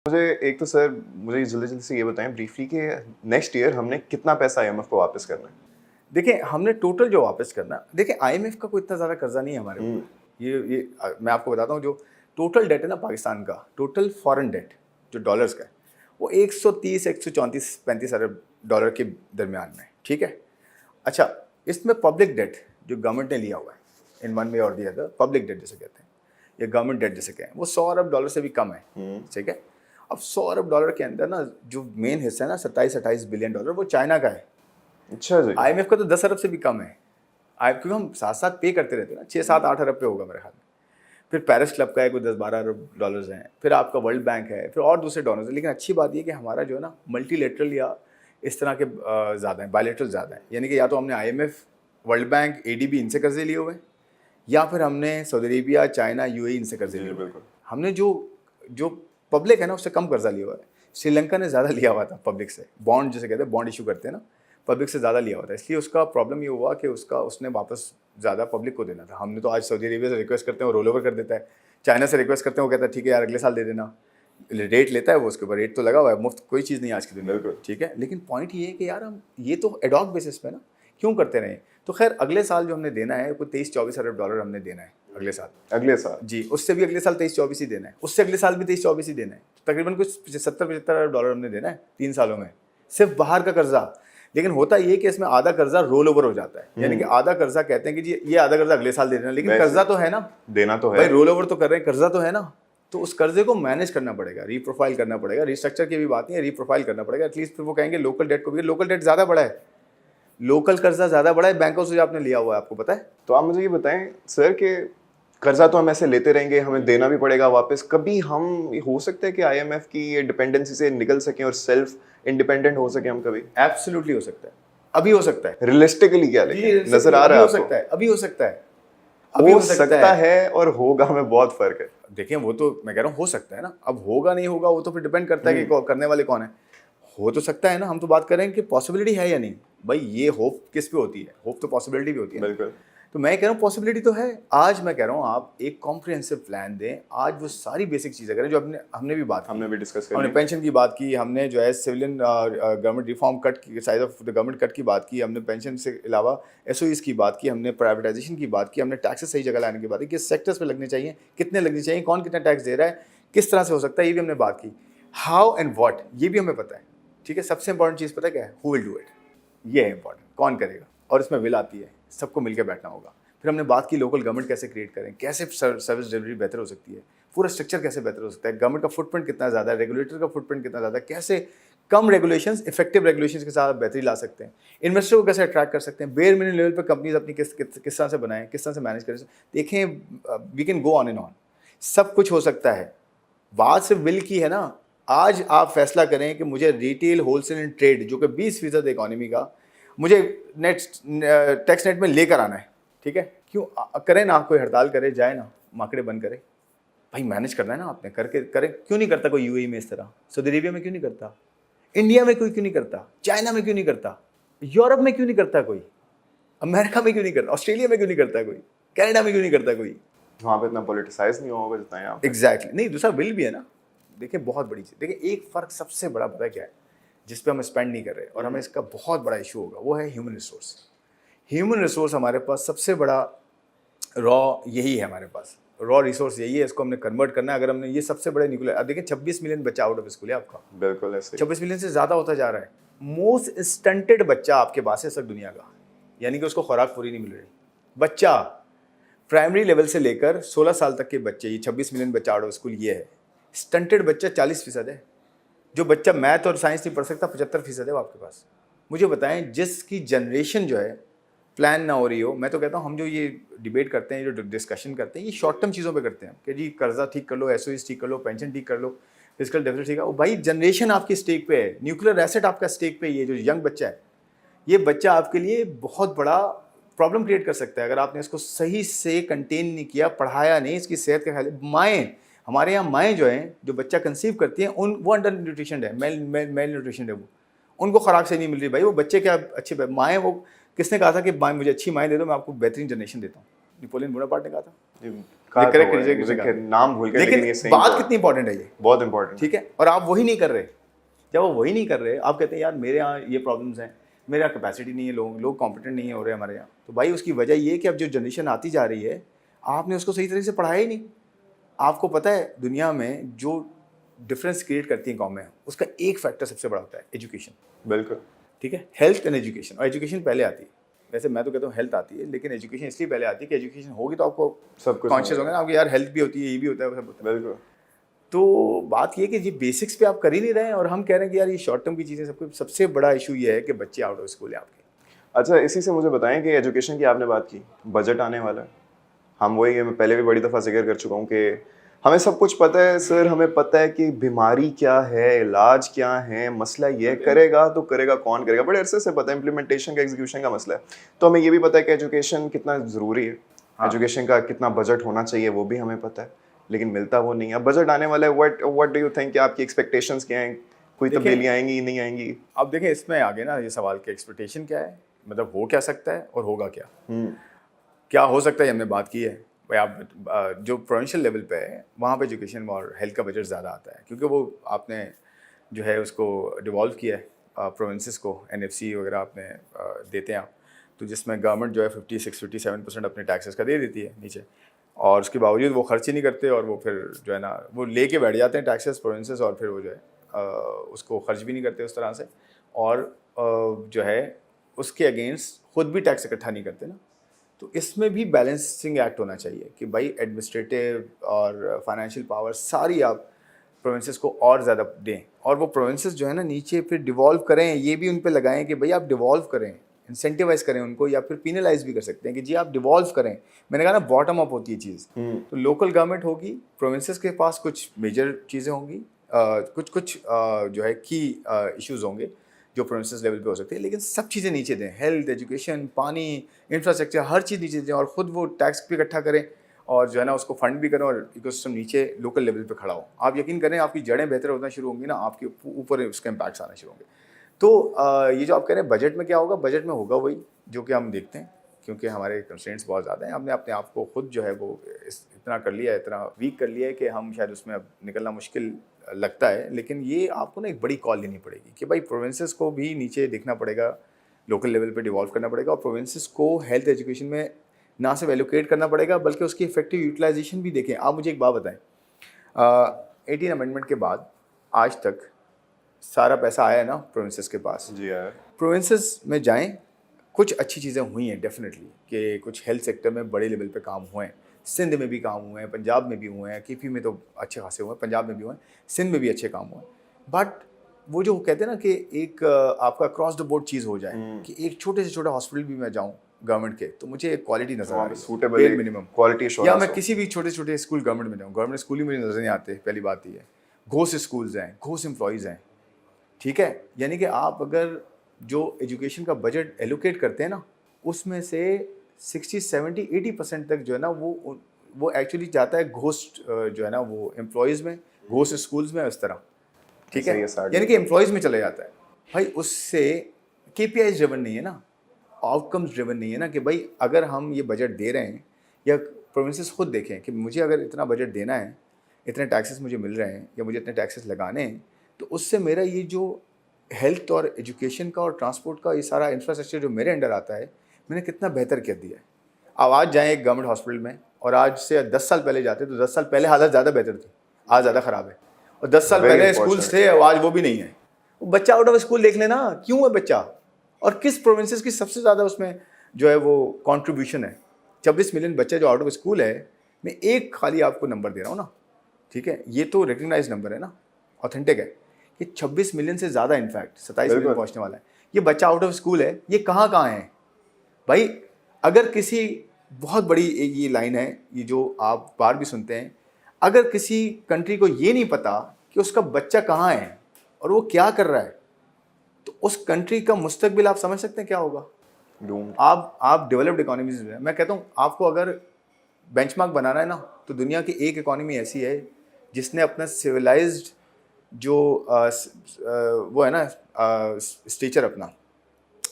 मुझे एक तो सर मुझे जल्दी जल्दी से ये बताएं ब्रीफली कि नेक्स्ट ईयर हमने कितना पैसा आईएमएफ को वापस करना है। देखिए हमने टोटल जो वापस करना, देखिए आईएमएफ का कोई इतना ज़्यादा कर्जा नहीं है हमारे ऊपर। मैं आपको बताता हूँ, जो टोटल डेट है ना पाकिस्तान का, टोटल फॉरेन डेट जो डॉलर्स का है वो 130 134 35 अरब डॉलर के दरमियान में, ठीक है। अच्छा, इसमें पब्लिक डेट जो गवर्नमेंट ने लिया हुआ है इन वन वे और दी अदर, पब्लिक डेट जैसे कहते हैं या गवर्नमेंट डेट जैसे कहें, वो 100 अरब डॉलर से भी कम है, ठीक है। अब 100 अरब डॉलर के अंदर ना जो मेन हिस्सा है ना 27-28 बिलियन डॉलर वो चाइना का है। अच्छा जी। आईएमएफ का तो 10 अरब से भी कम है। क्योंकि हम साथ साथ पे करते रहते हैं ना, 6-7-8 अरब पे होगा मेरे ख्याल में। फिर पेरिस क्लब का है कोई 10-12 अरब डॉलर्स हैं, फिर आपका वर्ल्ड बैंक है, फिर और दूसरे डोनर्स हैं। लेकिन अच्छी बात ये कि हमारा जो है ना मल्टीलेटरल या इस तरह के ज़्यादा हैं, बायलेटरल ज़्यादा हैं। यानी कि या तो हमने आईएमएफ, वर्ल्ड बैंक, एडीबी इनसे कर्जे लिए हुए हैं, या फिर हमने सऊदी अरेबिया, चाइना, यूएई इनसे कर्जे लिए हुए हैं। हमने जो पब्लिक है ना उससे कम कर्जा लिया हुआ है। श्रीलंका ने ज़्यादा लिया हुआ था पब्लिक से, बॉन्ड जिसे कहते हैं, बॉन्ड इशू करते हैं ना, पब्लिक से ज़्यादा लिया हुआ था। इसलिए उसका प्रॉब्लम ये हुआ कि उसने वापस ज़्यादा पब्लिक को देना था। हमने तो आज सऊदी अरेबिया से रिक्वेस्ट करते हैं वो रोल ओवर कर देता है, चाइना से रिक्वेस्ट करते हैं वो कहता है ठीक है यार अगले साल दे देना। रेट लेता है वो, उसके ऊपर रेट तो लगा हुआ है, मुफ्त कोई चीज़ नहीं आज के दिन में, ठीक है। लेकिन पॉइंट ये है कि यार हम ये तो एडॉक बेसिस पे ना क्यों करते रहे। तो खैर अगले साल जो हमने देना है कोई 23-24 अरब डॉलर हमने देना है अगले साल जी। उससे भी अगले साल 23-24 ही देना है, उससे अगले साल भी 23-24 ही देना है। तकरीबन कुछ 70-75 अरब डॉलर हमने देना है 3 सालों में, सिर्फ बाहर का कर्जा। लेकिन होता ये कि इसमें आधा कर्जा रोल ओवर हो जाता है, यानी कि आधा कर्जा कहते हैं कि जी ये आधा कर्जा अगले साल दे देना, लेकिन कर्जा तो है ना, देना तो है भाई, रोल ओवर तो कर रहे हैं, कर्जा तो है ना। तो उस कर्जे को मैनेज करना पड़ेगा, रीप्रोफाइल करना पड़ेगा। रिस्ट्रक्चर की भी बात नहीं है, रीप्रोफाइल करना पड़ेगा एटलीस्ट। फिर वो कहेंगे लोकल डेट को भी, लोकल डेट ज़्यादा बड़ा है, लोकल कर्जा ज़्यादा बड़ा है बैंकों से जो आपने लिया हुआ है, आपको पता है। तो आप मुझे ये बताएं सर कि कर्जा तो हम ऐसे लेते रहेंगे, हमें देना भी पड़ेगा वापस। कभी हम हो सकता है कि आईएमएफ की ये डिपेंडेंसी से निकल सकें और सेल्फ इंडिपेंडेंट हो सके हम कभी? एब्सोल्युटली हो सकता है, अभी हो सकता है। रियलिस्टिकली क्या लेकिन नजर आ रहा है? हो सकता है, अभी हो सकता है, अभी हो सकता है और होगा में बहुत फर्क है। देखिए वो तो मैं कह रहा हूँ हो सकता है ना, अब होगा नहीं होगा वो तो फिर डिपेंड करता है कि करने वाले कौन है। हो तो सकता है ना, हम तो बात करें कि पॉसिबिलिटी है या नहीं। भाई ये होप किस पे होती है, होप तो पॉसिबिलिटी भी होती है। बिल्कुल। तो मैं कह रहा हूँ पॉसिबिलिटी तो है। आज मैं कह रहा हूँ आप एक कॉम्प्रिहेंसिव प्लान दें, आज वो सारी बेसिक चीज़ें करें जो हमने भी बात की, हमने भी डिस्कस की, हमने पेंशन की बात की, हमने जो है सिविलियन गवर्नमेंट रिफॉर्म कट की, size of the government cut की बात की, हमने पेंशन से अलावा एसओईज की बात की, हमने प्राइवेटाइजेशन की बात की, हमने टैक्सेस सही जगह लाने की बात की, किस सेक्टर्स पे लगने चाहिए, कितने लगने चाहिए, कौन कितना टैक्स दे रहा है, किस तरह से हो सकता है, ये भी हमने बात की। हाउ एंड व्हाट ये भी हमें पता है, ठीक है। सबसे इंपॉर्टेंट चीज़ पता क्या है, हु विल डू इट, ये है इंपॉर्टेंट, कौन करेगा। और इसमें विल आती है, सबको मिलकर बैठना होगा। फिर हमने बात की लोकल गवर्नमेंट कैसे क्रिएट करें, कैसे सर्विस डिलीवरी बेहतर हो सकती है, पूरा स्ट्रक्चर कैसे बेहतर हो सकता है, गवर्नमेंट का फुटप्रिंट कितना ज़्यादा है, रेगुलेटर का फुटप्रिंट कितना ज़्यादा है, कैसे कम रेगुलेशंस इफेक्टिव रेगुलेशंस के साथ बेहतरी ला सकते हैं, इन्वेस्टर को कैसे अट्रैक्ट कर सकते हैं, बेयर मिनिमम लेवल पर कंपनीज अपनी किस तरह से बनाएं, किस तरह से मैनेज करें। देखें we can go on and on, सब कुछ हो सकता है। बात सिर्फ बिल की है ना। आज आप फैसला करें कि मुझे रिटेल, होलसेल एंड ट्रेड जो कि 20% इकॉनमी का मुझे टैक्स नेट में लेकर आना है, ठीक है। क्यों करें ना, कोई हड़ताल करे, जाए ना, मार्केट बंद करे, भाई मैनेज करना है ना आपने, करके करें। क्यों नहीं करता कोई यूएई में इस तरह, सऊदी अरेबिया में क्यों नहीं करता, इंडिया में कोई क्यों नहीं करता, चाइना में क्यों नहीं करता, यूरोप में क्यों नहीं करता कोई, अमेरिका में क्यों नहीं करता, ऑस्ट्रेलिया में क्यों नहीं करता कोई, कनाडा में क्यों नहीं करता कोई। वहाँ पे इतना पॉलिटिसाइज नहीं होगा जितना यहाँ। एग्जैक्टली, नहीं दूसरा विल भी है ना। देखिए बहुत बड़ी चीज़, देखिए एक फ़र्क सबसे बड़ा पता क्या है जिस पे हम स्पेंड नहीं कर रहे और हमें इसका बहुत बड़ा इशू होगा, वो है ह्यूमन रिसोर्स। ह्यूमन रिसोर्स हमारे पास सबसे बड़ा रॉ यही है, हमारे पास रॉ रिसोर्स यही है, इसको हमने कन्वर्ट करना है। अगर हमने ये सबसे बड़े न्यूक्लियर, अब देखिए 26 मिलियन बच्चा आउट ऑफ स्कूल है आपका, बिल्कुल ऐसे 26 मिलियन से ज़्यादा होता जा रहा है। मोस्ट स्टंटेड बच्चा आपके पास है सर दुनिया का, यानी कि उसको खुराक पूरी नहीं मिल रही। बच्चा प्राइमरी लेवल से लेकर 16 साल तक के बच्चे, ये 26 मिलियन बच्चा आउट ऑफ स्कूल ये है। स्टंटेड बच्चा 40% है। जो बच्चा मैथ और साइंस नहीं पढ़ सकता 75% है वो आपके पास। मुझे बताएं जिसकी जनरेशन जो है प्लान ना हो रही हो, मैं तो कहता हूँ हम जो ये डिबेट करते हैं, जो डिस्कशन करते हैं, ये शॉर्ट टर्म चीज़ों पे करते हैं कि जी कर्जा ठीक कर लो, एसओईज ठीक कर लो, पेंशन ठीक कर लो, फिजिकल डेफिसिट ठीक है। वो भाई जनरेशन आपकी स्टेक पे है, न्यूक्लियर एसेट आपका स्टेक पे। ये जो यंग बच्चा है, ये बच्चा आपके लिए बहुत बड़ा प्रॉब्लम क्रिएट कर सकता है अगर आपने इसको सही से कंटेन नहीं किया, पढ़ाया नहीं, इसकी सेहत का ख्याल। माएँ, हमारे यहाँ माएँ जो हैं, जो बच्चा कंसीव करती हैं, वो अंडर न्यूट्रिशन है, मेल न्यूट्रिशन है, वो उनको खुराक से नहीं मिल रही। भाई वो बच्चे क्या अच्छे माएँ, वो किसने कहा था कि मुझे अच्छी माएँ दे दो, मैं आपको बेहतरीन जनरेशन देता हूँ? नेपोलियन बोनापार्ट ने कहा था। नाम भूल गए, लेकिन ये सही बात कितनी इंपॉर्टेंट है ये, बहुत इंपॉर्टेंट। ठीक है, और आप वही नहीं कर रहे। जब वो वही नहीं कर रहे, आप कहते हैं यार मेरे यहाँ ये प्रॉब्लम्स हैं, मेरे यहाँ कैपेसिटी नहीं है, लोग कॉम्पिटेंट नहीं हो रहे हमारे यहाँ, तो भाई उसकी वजह ये है कि अब जो जनरेशन आती जा रही है आपने उसको सही तरीके से पढ़ाया ही नहीं। आपको पता है दुनिया में जो डिफरेंस क्रिएट करती है कौमें, उसका एक फैक्टर सबसे बड़ा होता है एजुकेशन। बिल्कुल, ठीक है, हेल्थ एंड एजुकेशन, और एजुकेशन पहले आती है। वैसे मैं तो कहता हूँ हेल्थ आती है, लेकिन एजुकेशन इसलिए पहले आती है कि एजुकेशन होगी तो आपको सब कुछ कॉन्शियस होगा ना, आपको यार हेल्थ भी होती है, ये भी होता है, सब होता है। बिल्कुल। तो बात ये कि ये बेसिक्स पे आप कर ही नहीं रहे हैं, और हम कह रहे हैं कि यार ये शॉर्ट टर्म की चीज़ें, सबको सबसे बड़ा इशू ये है कि बच्चे आउट ऑफ स्कूल है आपके। अच्छा, इसी से मुझे बताएं कि एजुकेशन की आपने बात की, बजट आने वाला है, हम वही, मैं पहले भी बड़ी दफ़ा जिक्र कर चुका हूँ कि हमें सब कुछ पता है सर, हमें पता है कि बीमारी क्या है, इलाज क्या है, मसला ये करेगा तो करेगा कौन करेगा, बड़े अरसे से पता है, इम्प्लीमेंटेशन का, एग्जीक्यूशन का मसला है। तो हमें ये भी पता है कि एजुकेशन कितना ज़रूरी है, एजुकेशन का कितना बजट होना चाहिए वो भी हमें पता है, लेकिन मिलता वो नहीं है। अब बजट आने वाला है, व्हाट डू यू थिंक, आपकी एक्सपेक्टेशंस क्या हैं, कोई तब्दीलियाँ आएंगी नहीं आएंगी? अब देखें इसमें आगे ना ये सवाल कि एक्सपेक्टेशन क्या है, मतलब हो क्या सकता है और होगा क्या। क्या हो सकता है हमने बात की है भाई। आप जो प्रोविंशियल लेवल पे है वहाँ पे एजुकेशन और हेल्थ का बजट ज़्यादा आता है, क्योंकि वो आपने जो है उसको डिवॉल्व किया है प्रोविंसेस को, NFC वगैरह आपने देते हैं आप, तो जिसमें गवर्नमेंट जो है 56-57% अपने टैक्सेस का दे देती है नीचे, और उसके बावजूद वो खर्च ही नहीं करते, और वो फिर जो है ना वो लेके बैठ जाते हैं टैक्सेस प्रोविंसेस, और फिर वो जो है उसको खर्च भी नहीं करते उस तरह से, और जो है उसके अगेंस्ट खुद भी टैक्स इकट्ठा नहीं करते ना। तो इसमें भी बैलेंसिंग एक्ट होना चाहिए कि भाई एडमिनिस्ट्रेटिव और फाइनेंशियल पावर सारी आप प्रोविंसेस को और ज़्यादा दें, और वो प्रोविंसेस जो है ना नीचे फिर डिवॉल्व करें, ये भी उन पे लगाएं कि भाई आप डिवॉल्व करें, इंसेंटिवाइज करें उनको, या फिर पीनलाइज भी कर सकते हैं कि जी आप डिवॉल्व करें। मैंने कहा ना बॉटम अप होती है चीज़। तो लोकल गवर्नमेंट होगी, प्रोविंसेस के पास कुछ मेजर चीज़ें होंगी, कुछ जो है की इश्यूज़ होंगे जो प्रोविंसेस लेवल पे हो सकते हैं, लेकिन सब चीज़ें नीचे दें, हेल्थ, एजुकेशन, पानी, इंफ्रास्ट्रक्चर, हर चीज़ नीचे दें, और ख़ुद वो टैक्स भी इकट्ठा करें, और जो है ना उसको फंड भी करें, और इकोसिस्टम नीचे लोकल लेवल पे खड़ा हो। आप यकीन करें आपकी जड़ें बेहतर होना शुरू होंगी ना, आपके ऊपर उसके इम्पैक्ट्स आना शुरू होंगे। तो ये जो आप कह रहे हैं बजट में क्या होगा, बजट में होगा वही जो कि हम देखते हैं, क्योंकि हमारे कंस्ट्रेंट्स बहुत ज़्यादा हैं। हमने अपने आप को खुद जो है वो इतना कर लिया है, इतना वीक कर लिया है कि हम शायद उसमें अब निकलना मुश्किल लगता है। लेकिन ये आपको ना एक बड़ी कॉल लेनी पड़ेगी कि भाई प्रोविंसेस को भी नीचे देखना पड़ेगा, लोकल लेवल पे डिवॉल्व करना पड़ेगा, और प्रोविंसेस को हेल्थ एजुकेशन में ना सिर्फ एलोकेट करना पड़ेगा बल्कि उसकी इफेक्टिव यूटिलाइजेशन भी देखें। आप मुझे एक बात बताएं, 18 अमेंडमेंट के बाद आज तक सारा पैसा आया है ना प्रोविंसेस के पास? जी आया। प्रोविंसेस में जाएं, कुछ अच्छी चीज़ें हुई हैं डेफिनेटली, कि कुछ हेल्थ सेक्टर में बड़े लेवल पे काम हुए हैं, सिंध में भी काम हुए हैं, पंजाब में भी हुए हैं, KP में तो अच्छे खासे हुए हैं, पंजाब में भी हुए हैं, सिंध में भी अच्छे काम हुए हैं। बट वो जो कहते हैं ना कि एक आपका क्रॉस द बोर्ड चीज़ हो जाए कि एक छोटे से छोटा हॉस्पिटल भी मैं जाऊँ गवर्नमेंट के, तो मुझे एक क्वालिटी नजर आ रही है, मिनिमम क्वालिटी, या मैं किसी भी छोटे छोटे स्कूल गवर्नमेंट में जाऊँ, गवर्नमेंट स्कूल ही मुझे नजर नहीं आते। पहली बात ये है, घोष स्कूल्स हैं, घोष एम्प्लॉयज़ हैं, ठीक है। यानी कि आप अगर जो एजुकेशन का बजट एलोकेट करते हैं ना, उसमें से 60-70-80% तक जो है ना वो एक्चुअली जाता है घोस्ट जो है ना वो एम्प्लॉयज़ में, घोस्ट स्कूल्स में, इस तरह, ठीक है, यानी कि एम्प्लॉयज़ में चले जाता है। भाई उससे KPI ड्रिवन नहीं है ना, आउटकम्स ड्रिवन नहीं है ना, कि भाई अगर हम ये बजट दे रहे हैं, या प्रोविंसेस खुद देखें कि मुझे अगर इतना बजट देना है, इतने टैक्सेस मुझे मिल रहे हैं, या मुझे इतने टैक्सेस लगाने हैं, तो उससे मेरा ये जो हेल्थ और एजुकेशन का और ट्रांसपोर्ट का ये सारा इंफ्रास्ट्रक्चर जो मेरे अंडर आता है, मैंने कितना बेहतर कर दिया है। अब आज जाएँ एक गवर्नमेंट हॉस्पिटल में, और आज से 10 साल पहले जाते तो 10 साल पहले हालत ज़्यादा बेहतर थी, आज ज़्यादा ख़राब है। और 10 साल पहले स्कूल्स थे, और आज वो भी नहीं है। बच्चा आउट ऑफ स्कूल देख लेना, क्यों है बच्चा, और किस प्रोविंसेस की सबसे ज़्यादा उसमें जो है वो कंट्रीब्यूशन है। 26 मिलियन बच्चे जो आउट ऑफ स्कूल है, मैं एक खाली आपको नंबर दे रहा हूँ ना, ठीक है, ये तो रिकग्नाइज नंबर है ना, ऑथेंटिक है, कि 26 मिलियन से ज़्यादा, इनफैक्ट 27 मिलियन पहुँचने वाला है। ये बच्चा आउट ऑफ स्कूल है, ये कहाँ है भाई? अगर किसी बहुत बड़ी ये लाइन है, ये जो आप बार भी सुनते हैं, अगर किसी कंट्री को ये नहीं पता कि उसका बच्चा कहाँ है और वो क्या कर रहा है, तो उस कंट्री का मुस्तकबिल आप समझ सकते हैं क्या होगा? आप डेवलप्ड इकोनॉमीज में, मैं कहता हूँ आपको अगर बेंचमार्क बनाना है ना, तो दुनिया की एक इकोनॉमी ऐसी है जिसने अपना सिविलाइज्ड जो वो है ना स्टेचर, अपना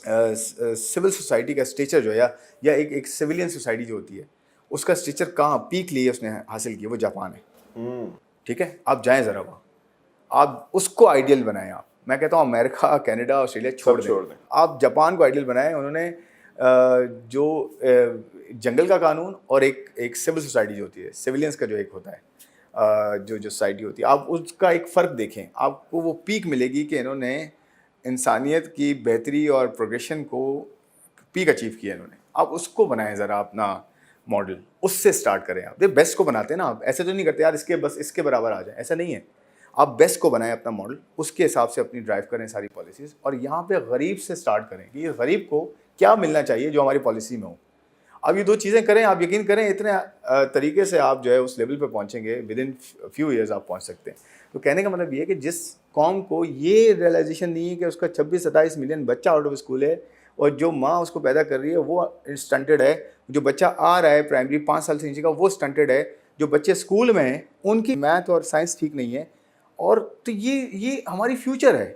सिविल सोसाइटी का स्टेचर जो है, या एक सिविलियन सोसाइटी जो होती है, اس کا اسٹیچر کہاں پیک لیے اس نے حاصل کی، وہ جاپان ہے. ٹھیک ہے، آپ جائیں ذرا وہاں، آپ اس کو آئیڈیل بنائیں. آپ، میں کہتا ہوں امریکہ، کینیڈا، آسٹریلیا چھوڑ دیں، آپ جاپان کو آئیڈیل بنائیں. انہوں نے جو جنگل کا قانون اور ایک سول سوسائٹی جو ہوتی ہے، سویلینس کا جو ایک ہوتا ہے، جو سوسائٹی ہوتی ہے، آپ اس کا ایک فرق دیکھیں، آپ کو وہ پیک ملے گی کہ انہوں نے انسانیت کی بہتری اور پروگریشن کو پیک اچیو کیا انہوں نے. آپ اس کو بنائیں ذرا اپنا ماڈل، اس سے سٹارٹ کریں. آپ بیسٹ کو بناتے ہیں نا، آپ ایسے تو نہیں کرتے یار اس کے برابر آ جائیں، ایسا نہیں ہے. آپ بیسٹ کو بنائیں اپنا ماڈل، اس کے حساب سے اپنی ڈرائیو کریں ساری پالیسیز، اور یہاں پہ غریب سے سٹارٹ کریں کہ یہ غریب کو کیا ملنا چاہیے جو ہماری پالیسی میں ہو. اب یہ 2 چیزیں کریں، آپ یقین کریں اتنے طریقے سے آپ جو ہے اس لیول پہ پہنچیں گے، ود ان فیو ایئرز آپ پہنچ سکتے ہیں. تو کہنے کا مطلب یہ ہے کہ جس قوم کو یہ ریئلائزیشن نہیں ہے کہ اس کا 26-27 ملین بچہ آؤٹ آف اسکول ہے، اور جو ماں اس کو پیدا کر رہی ہے وہ اسٹنٹڈ ہے، جو بچہ آ رہا ہے پرائمری 5 سال سے نیچے کا وہ اسٹنٹڈ ہے، جو بچے اسکول میں ہیں ان کی میتھ اور سائنس ٹھیک نہیں ہے، اور تو یہ ہماری فیوچر ہے.